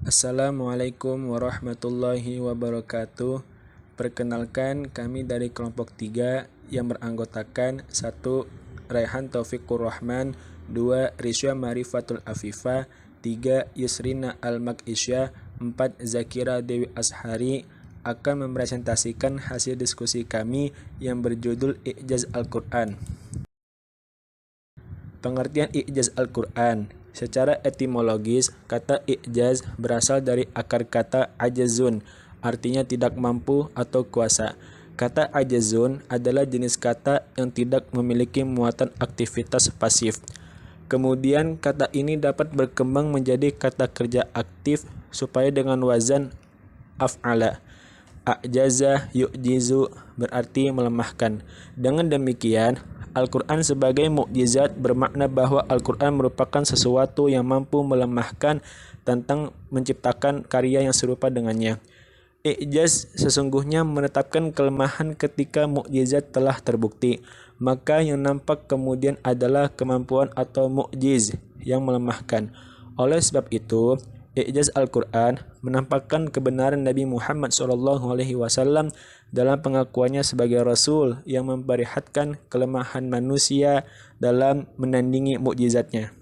Assalamualaikum warahmatullahi wabarakatuh. Perkenalkan, kami dari kelompok 3 yang beranggotakan 1. Raihan Taufikur Rahman, 2. Risya Marifatul Afifah, 3. Yusrina Al-Makisya, 4. Zakira Dewi Ashari akan mempresentasikan hasil diskusi kami yang berjudul I'jaz Al-Quran. Pengertian I'jaz Al-Quran. Secara etimologis, kata i'jaz berasal dari akar kata ajazun, artinya tidak mampu atau kuasa. Kata ajazun adalah jenis kata yang tidak memiliki muatan aktivitas pasif. Kemudian kata ini dapat berkembang menjadi kata kerja aktif supaya dengan wazan af'ala. A'jaza yu'jizu berarti melemahkan. Dengan demikian, Al-Quran sebagai mukjizat bermakna bahwa Al-Quran merupakan sesuatu yang mampu melemahkan tentang menciptakan karya yang serupa dengannya. I'jaz sesungguhnya menetapkan kelemahan ketika mukjizat telah terbukti, maka yang nampak kemudian adalah kemampuan atau mukjiz yang melemahkan. Oleh sebab itu, I'jaz Al-Quran menampakkan kebenaran Nabi Muhammad SAW dalam pengakuannya sebagai Rasul yang memperlihatkan kelemahan manusia dalam menandingi mukjizatnya.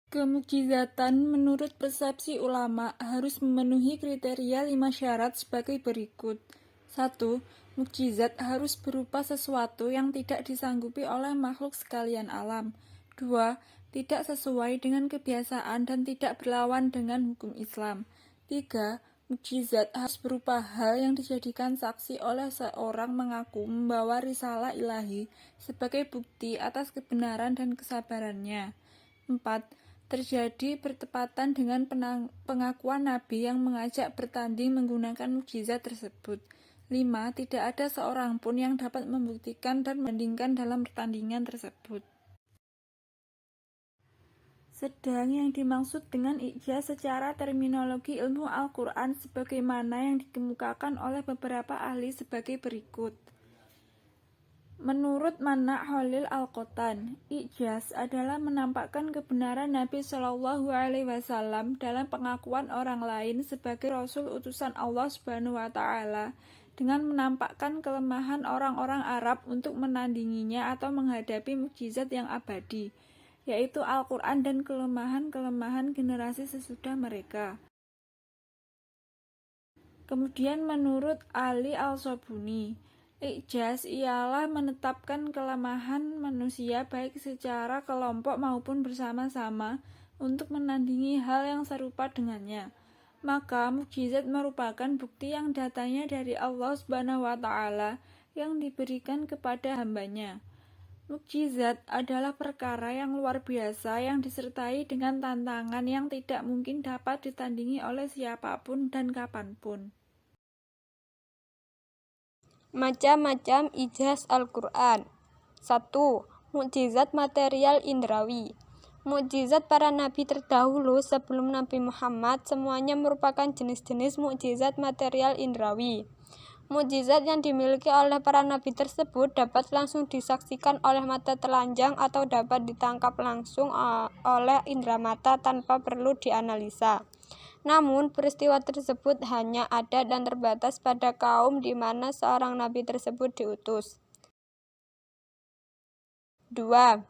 Kemukjizatan menurut persepsi ulama harus memenuhi kriteria 5 syarat sebagai berikut. 1. Mukjizat harus berupa sesuatu yang tidak disanggupi oleh makhluk sekalian alam. 2. Tidak sesuai dengan kebiasaan dan tidak berlawan dengan hukum Islam. 3. Mukjizat harus berupa hal yang dijadikan saksi oleh seorang mengaku membawa risalah ilahi sebagai bukti atas kebenaran dan kesabarannya. 4. Terjadi bertepatan dengan pengakuan Nabi yang mengajak bertanding menggunakan mukjizat tersebut. 5. Tidak ada seorang pun yang dapat membuktikan dan membandingkan dalam pertandingan tersebut. Sedang yang dimaksud dengan i'jaz secara terminologi ilmu Al-Quran sebagaimana yang dikemukakan oleh beberapa ahli sebagai berikut. Menurut Mana' Khalil Al-Qottan, i'jaz adalah menampakkan kebenaran Nabi Shallallahu Alaihi Wasallam dalam pengakuan orang lain sebagai Rasul utusan Allah Subhanahu Wa Taala dengan menampakkan kelemahan orang-orang Arab untuk menandinginya atau menghadapi mukjizat yang abadi, yaitu Al-Quran dan kelemahan-kelemahan generasi sesudah mereka. Kemudian menurut Ali Al-Sobuni, i'jaz ialah menetapkan kelemahan manusia baik secara kelompok maupun bersama-sama untuk menandingi hal yang serupa dengannya. Maka mukjizat merupakan bukti yang datanya dari Allah Subhanahu wa Ta'ala yang diberikan kepada hambanya. Mukjizat adalah perkara yang luar biasa yang disertai dengan tantangan yang tidak mungkin dapat ditandingi oleh siapapun dan kapanpun. Macam-macam i'jaz Al-Quran. 1. Mukjizat material indrawi. Mukjizat para nabi terdahulu sebelum Nabi Muhammad semuanya merupakan jenis-jenis mukjizat material indrawi. Mukjizat yang dimiliki oleh para nabi tersebut dapat langsung disaksikan oleh mata telanjang atau dapat ditangkap langsung oleh indera mata tanpa perlu dianalisa. Namun, peristiwa tersebut hanya ada dan terbatas pada kaum di mana seorang nabi tersebut diutus. 2.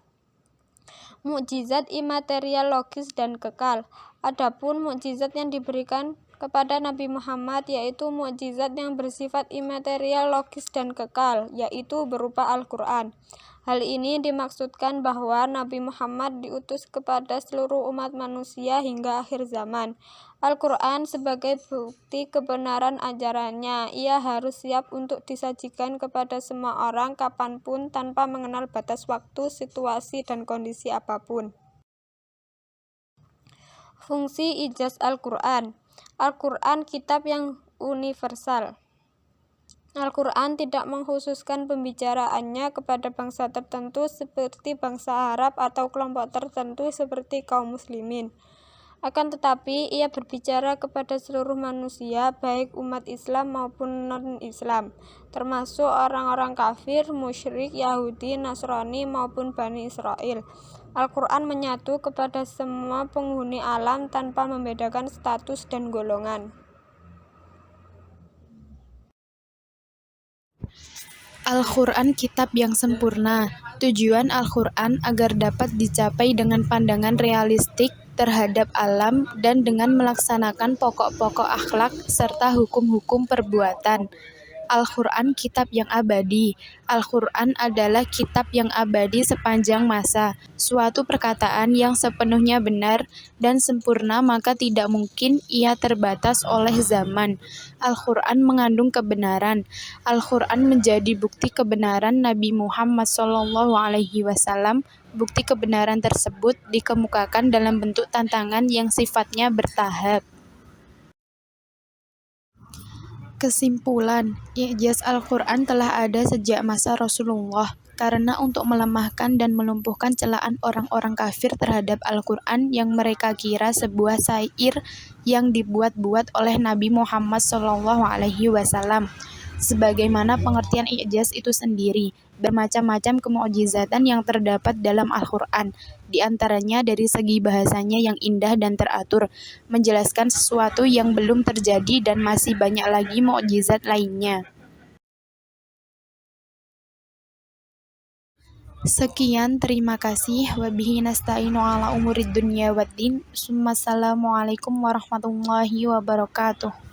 Mukjizat imaterial logis dan kekal. Adapun mukjizat yang diberikan kepada Nabi Muhammad yaitu mukjizat yang bersifat imaterial logis dan kekal, yaitu berupa Al-Quran. Hal ini dimaksudkan bahwa Nabi Muhammad diutus kepada seluruh umat manusia hingga akhir zaman. Al-Quran sebagai bukti kebenaran ajarannya, ia harus siap untuk disajikan kepada semua orang kapanpun tanpa mengenal batas waktu, situasi, dan kondisi apapun. Fungsi i'jaz Al-Quran. Al-Quran kitab yang universal. Al-Quran tidak mengkhususkan pembicaraannya kepada bangsa tertentu seperti bangsa Arab atau kelompok tertentu seperti kaum muslimin. Akan tetapi, ia berbicara kepada seluruh manusia, baik umat Islam maupun non-Islam, termasuk orang-orang kafir, musyrik, Yahudi, Nasrani, maupun Bani Israel. Al-Quran menyatu kepada semua penghuni alam tanpa membedakan status dan golongan. Al-Quran kitab yang sempurna. Tujuan Al-Quran agar dapat dicapai dengan pandangan realistik terhadap alam dan dengan melaksanakan pokok-pokok akhlak serta hukum-hukum perbuatan. Al-Quran kitab yang abadi. Al-Quran adalah kitab yang abadi sepanjang masa, suatu perkataan yang sepenuhnya benar dan sempurna maka tidak mungkin ia terbatas oleh zaman. Al-Quran mengandung kebenaran. Al-Quran menjadi bukti kebenaran Nabi Muhammad SAW. Bukti kebenaran tersebut dikemukakan dalam bentuk tantangan yang sifatnya bertahap. Kesimpulan, i'jaz Al-Quran telah ada sejak masa Rasulullah, karena untuk melemahkan dan melumpuhkan celaan orang-orang kafir terhadap Al-Quran yang mereka kira sebuah syair yang dibuat-buat oleh Nabi Muhammad SAW. Sebagaimana pengertian i'jaz itu sendiri, bermacam-macam kemukjizatan yang terdapat dalam Al-Quran, di antaranya dari segi bahasanya yang indah dan teratur, menjelaskan sesuatu yang belum terjadi dan masih banyak lagi mukjizat lainnya. Sekian, terima kasih. Wabihi nasta'inu ala umurid dunya waddin. Assalamualaikum warahmatullahi wabarakatuh.